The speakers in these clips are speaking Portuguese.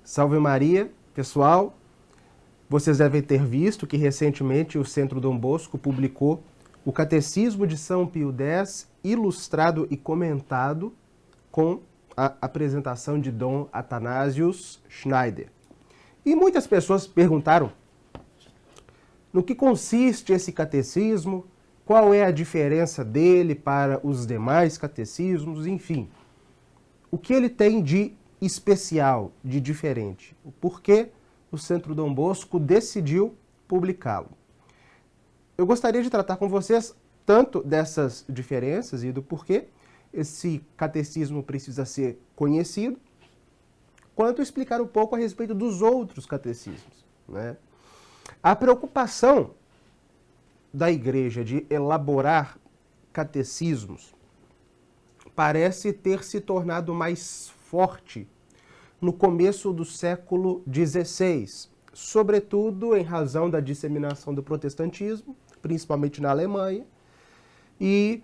Salve Maria, pessoal! Vocês devem ter visto que recentemente o Centro Dom Bosco publicou o Catecismo de São Pio X, ilustrado e comentado com a apresentação de Dom Athanasius Schneider. E muitas pessoas perguntaram no que consiste esse catecismo, qual é a diferença dele para os demais catecismos, enfim. O que ele tem de especial, de diferente? O porquê o Centro Dom Bosco decidiu publicá-lo? Eu gostaria de tratar com vocês tanto dessas diferenças e do porquê esse catecismo precisa ser conhecido, quanto explicar um pouco a respeito dos outros catecismos, né? A preocupação da Igreja de elaborar catecismos parece ter se tornado mais forte no começo do século XVI, sobretudo em razão da disseminação do protestantismo, principalmente na Alemanha, e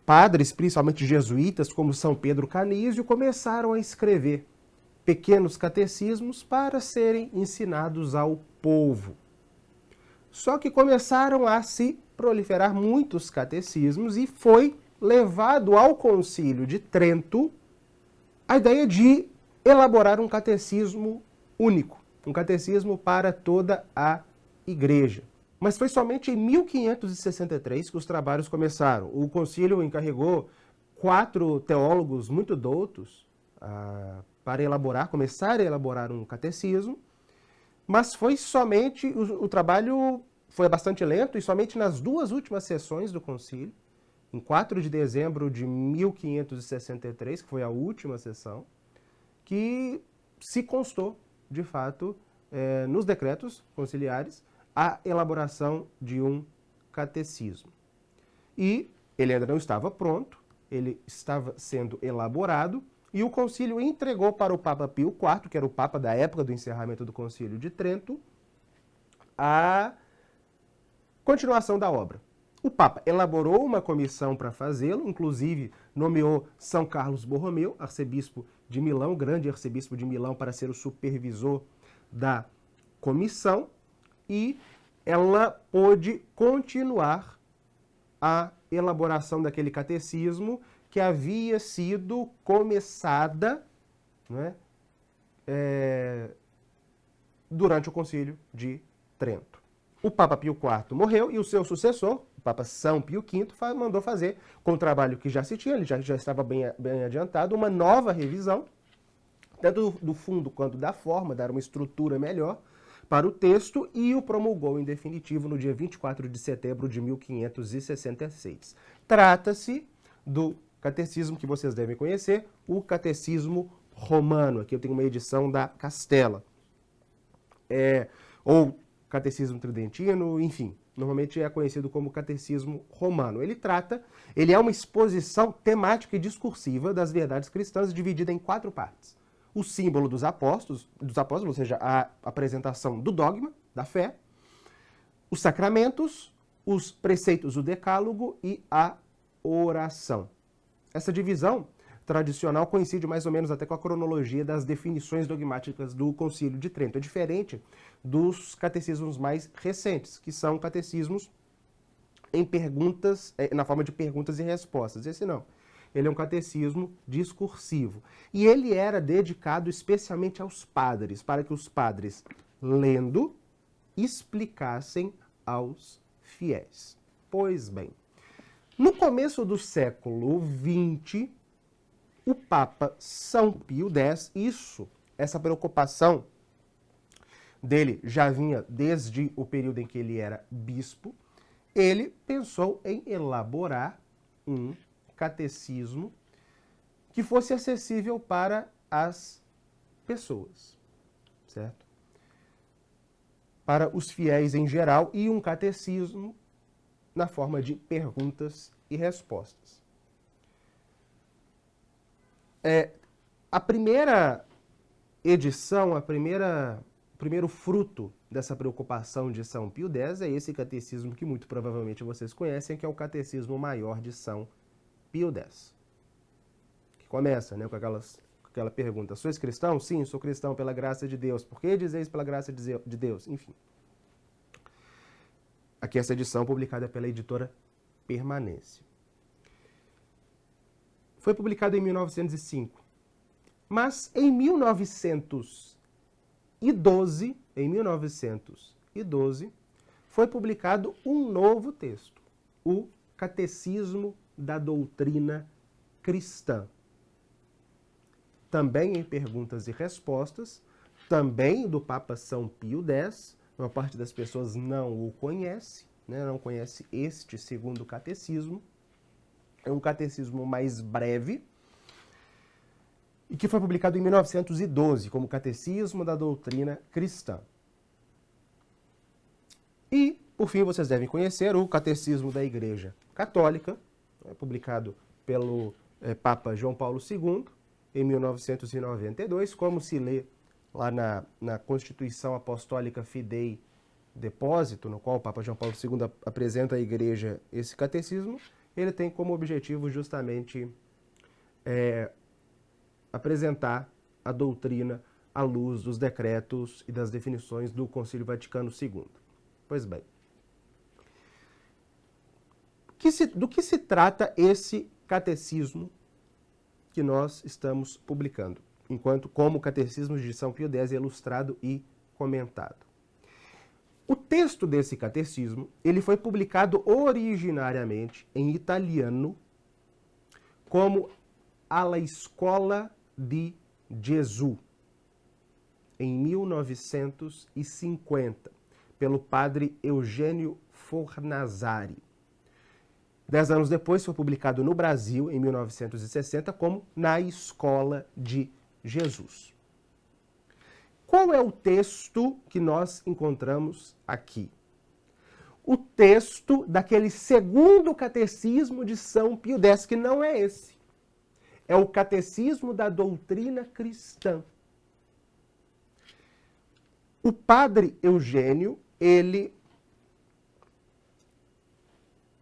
padres, principalmente jesuítas, como São Pedro Canísio, começaram a escrever pequenos catecismos para serem ensinados ao povo. Só que começaram a se proliferar muitos catecismos e foi levado ao Concílio de Trento a ideia de elaborar um catecismo único, um catecismo para toda a Igreja. Mas foi somente em 1563 que os trabalhos começaram. O concílio encarregou 4 teólogos muito doutos para começar a elaborar um catecismo, mas foi somente, o trabalho foi bastante lento, e somente nas 2 últimas sessões do concílio, em 4 de dezembro de 1563, que foi a última sessão, que se constou, de fato, nos decretos conciliares, a elaboração de um catecismo. E ele ainda não estava pronto, ele estava sendo elaborado, e o concílio entregou para o Papa Pio IV, que era o Papa da época do encerramento do Concílio de Trento, a continuação da obra. O Papa elaborou uma comissão para fazê-lo, inclusive nomeou São Carlos Borromeu, arcebispo de Milão, grande arcebispo de Milão, para ser o supervisor da comissão, e ela pôde continuar a elaboração daquele catecismo que havia sido começada, né, durante o Concílio de Trento. O Papa Pio IV morreu e o seu sucessor, o Papa São Pio V, mandou fazer, com o trabalho que já se tinha, ele já estava bem adiantado, uma nova revisão, tanto do fundo quanto da forma, dar uma estrutura melhor para o texto, e o promulgou em definitivo no dia 24 de setembro de 1566. Trata-se do catecismo que vocês devem conhecer, o Catecismo Romano. Aqui eu tenho uma edição da Castela. Ou Catecismo Tridentino, enfim, normalmente é conhecido como Catecismo Romano. Ele é uma exposição temática e discursiva das verdades cristãs, dividida em 4 partes. O símbolo dos apóstolos, ou seja, a apresentação do dogma, da fé, os sacramentos, os preceitos do decálogo e a oração. Essa divisão tradicional coincide mais ou menos até com a cronologia das definições dogmáticas do Concílio de Trento. É diferente dos catecismos mais recentes, que são catecismos em perguntas, na forma de perguntas e respostas. Esse não. Ele é um catecismo discursivo. E ele era dedicado especialmente aos padres, para que os padres, lendo, explicassem aos fiéis. Pois bem, no começo do século XX, o Papa São Pio X, essa preocupação dele já vinha desde o período em que ele era bispo, ele pensou em elaborar um catecismo que fosse acessível para as pessoas, certo? Para os fiéis em geral, e um catecismo na forma de perguntas e respostas. A primeira edição, o primeiro fruto dessa preocupação de São Pio X é esse catecismo que muito provavelmente vocês conhecem, que é o Catecismo Maior de São Pio X. Que começa, né, com aquela pergunta, sois cristão? Sim, sou cristão pela graça de Deus. Por que dizeis pela graça de Deus? Enfim. Aqui essa edição publicada pela editora Permanência. Foi publicado em 1905. Mas em 1912, foi publicado um novo texto, o Catecismo da Doutrina Cristã. Também em perguntas e respostas, também do Papa São Pio X. Uma parte das pessoas não o conhece, né? Não conhece este segundo catecismo. É um catecismo mais breve e que foi publicado em 1912 como Catecismo da Doutrina Cristã. E, por fim, vocês devem conhecer o Catecismo da Igreja Católica, publicado pelo Papa João Paulo II, em 1992, como se lê lá na Constituição Apostólica Fidei Depósito, no qual o Papa João Paulo II apresenta à Igreja esse catecismo. Ele tem como objetivo justamente apresentar a doutrina à luz dos decretos e das definições do Concílio Vaticano II. Pois bem, do que se trata esse catecismo que nós estamos publicando, como Catecismo de São Pio X, ilustrado e comentado? O texto desse catecismo, ele foi publicado originariamente em italiano como Alla Scuola di Gesù, em 1950, pelo padre Eugênio Fornazari. 10 anos depois foi publicado no Brasil, em 1960, como Na Escola de Jesus. Qual é o texto que nós encontramos aqui? O texto daquele segundo catecismo de São Pio X, que não é esse. É o Catecismo da Doutrina Cristã. O padre Eugênio, ele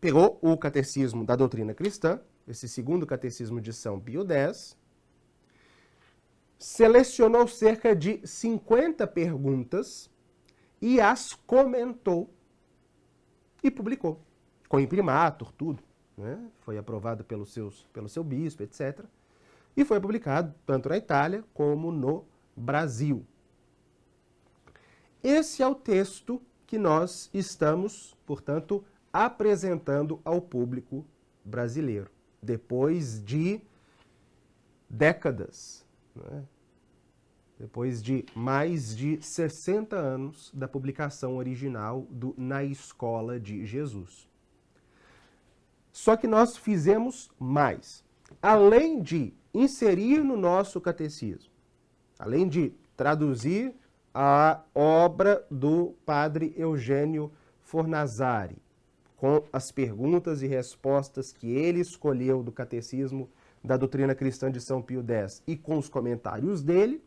pegou o Catecismo da Doutrina Cristã, esse segundo catecismo de São Pio X, selecionou cerca de 50 perguntas e as comentou e publicou, com imprimatur, tudo, né? Foi aprovado pelo seu bispo, etc. E foi publicado tanto na Itália como no Brasil. Esse é o texto que nós estamos, portanto, apresentando ao público brasileiro, depois de décadas, né? Depois de mais de 60 anos da publicação original do Na Escola de Jesus. Só que nós fizemos mais. Além de inserir no nosso catecismo, além de traduzir a obra do padre Eugênio Fornazari, com as perguntas e respostas que ele escolheu do Catecismo da Doutrina Cristã de São Pio X e com os comentários dele,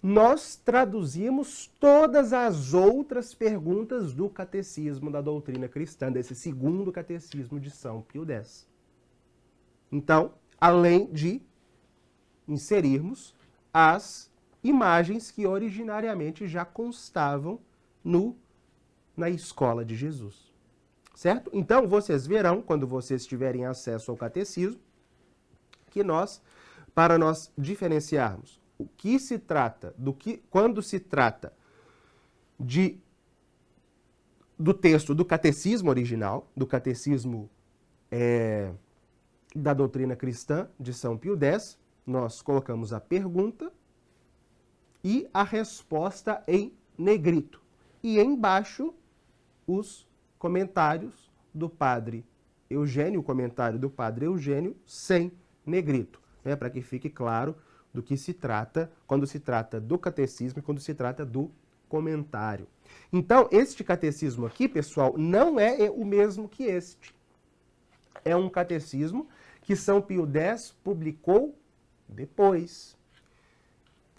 nós traduzimos todas as outras perguntas do Catecismo da Doutrina Cristã, desse segundo Catecismo de São Pio X. Então, além de inserirmos as imagens que originariamente já constavam na Escola de Jesus. Certo? Então, vocês verão, quando vocês tiverem acesso ao catecismo, que para nós diferenciarmos o que se trata, quando se trata do texto do catecismo original, do catecismo da doutrina cristã de São Pio X, nós colocamos a pergunta e a resposta em negrito. E embaixo, os comentários do padre Eugênio, o comentário do padre Eugênio sem negrito, né, para que fique claro do que se trata quando se trata do catecismo e quando se trata do comentário. Então, este catecismo aqui, pessoal, não é o mesmo que este. É um catecismo que São Pio X publicou depois,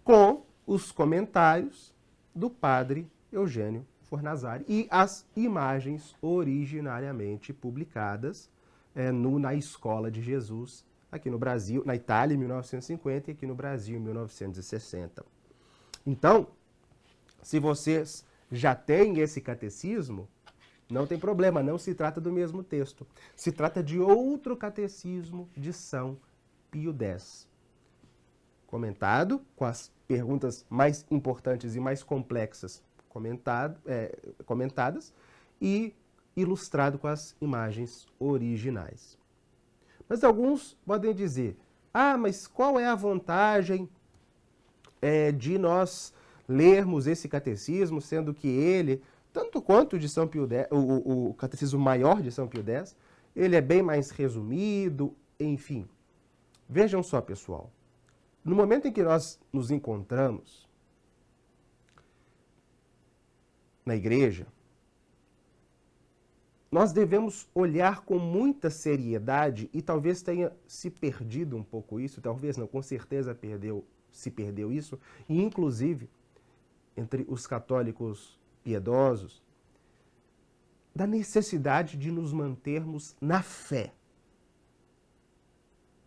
com os comentários do padre Eugênio Fornazari e as imagens originariamente publicadas Na Escola de Jesus aqui no Brasil, na Itália em 1950 e aqui no Brasil em 1960. Então, se vocês já têm esse catecismo, não tem problema, não se trata do mesmo texto. Se trata de outro catecismo de São Pio X. Comentado, com as perguntas mais importantes e mais complexas comentadas, e ilustrado com as imagens originais. Mas alguns podem dizer, mas qual é a vantagem de nós lermos esse catecismo, sendo que ele, tanto quanto de São Pio X, o catecismo maior de São Pio X, ele é bem mais resumido, enfim. Vejam só, pessoal, no momento em que nós nos encontramos na igreja, nós devemos olhar com muita seriedade, e talvez tenha se perdido um pouco isso, talvez não, com certeza se perdeu isso, e inclusive entre os católicos piedosos, da necessidade de nos mantermos na fé.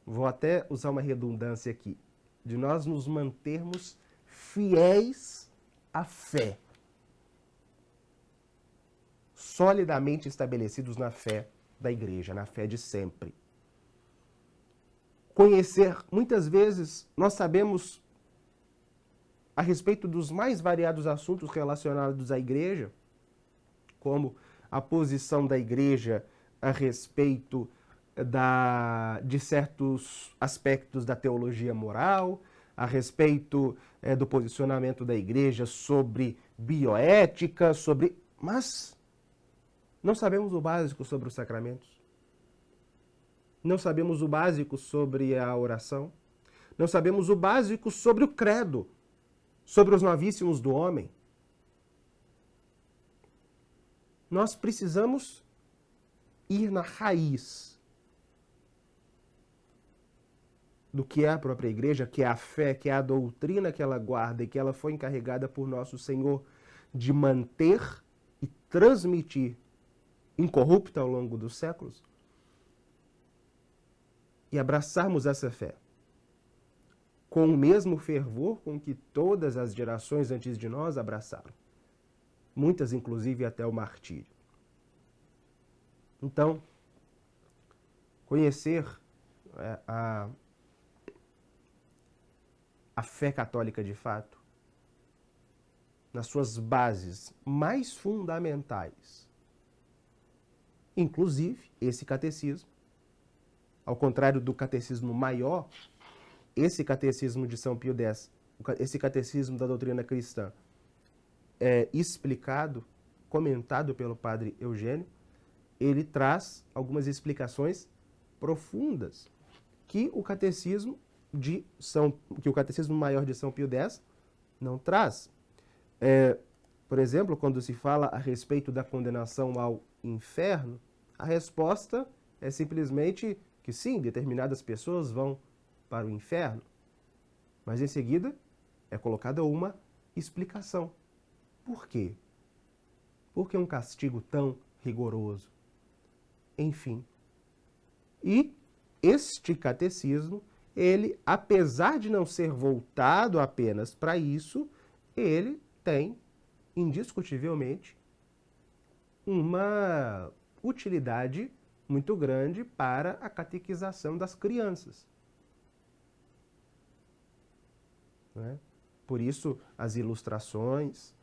Vou até usar uma redundância aqui, de nós nos mantermos fiéis à fé. Solidamente estabelecidos na fé da igreja, na fé de sempre. Conhecer, muitas vezes, nós sabemos a respeito dos mais variados assuntos relacionados à igreja, como a posição da igreja a respeito de certos aspectos da teologia moral, a respeito do posicionamento da igreja sobre bioética, mas não sabemos o básico sobre os sacramentos. Não sabemos o básico sobre a oração. Não sabemos o básico sobre o credo, sobre os novíssimos do homem. Nós precisamos ir na raiz do que é a própria igreja, que é a fé, que é a doutrina que ela guarda e que ela foi encarregada por nosso Senhor de manter e transmitir incorrupta ao longo dos séculos, e abraçarmos essa fé com o mesmo fervor com que todas as gerações antes de nós abraçaram. Muitas, inclusive, até o martírio. Então, conhecer a fé católica de fato, nas suas bases mais fundamentais, inclusive esse catecismo, ao contrário do catecismo maior, esse catecismo de São Pio X, esse catecismo da doutrina cristã, é explicado, comentado pelo padre Eugênio, ele traz algumas explicações profundas que o catecismo maior de São Pio X não traz. Por exemplo, quando se fala a respeito da condenação ao inferno, a resposta é simplesmente que sim, determinadas pessoas vão para o inferno. Mas em seguida é colocada uma explicação. Por quê? Por que um castigo tão rigoroso? Enfim. E este catecismo, ele, apesar de não ser voltado apenas para isso, ele tem, indiscutivelmente, uma utilidade muito grande para a catequização das crianças. Né? Por isso, as ilustrações,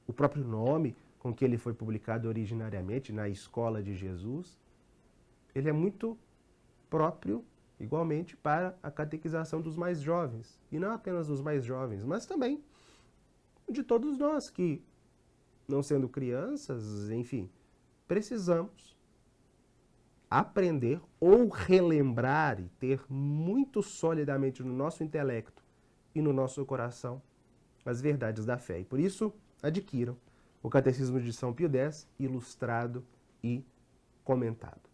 o próprio nome com que ele foi publicado originariamente, na Escola de Jesus, ele é muito próprio, igualmente, para a catequização dos mais jovens. E não apenas dos mais jovens, mas também de todos nós que, não sendo crianças, enfim, precisamos aprender ou relembrar e ter muito solidamente no nosso intelecto e no nosso coração as verdades da fé. E por isso, adquiram o Catecismo de São Pio X, ilustrado e comentado.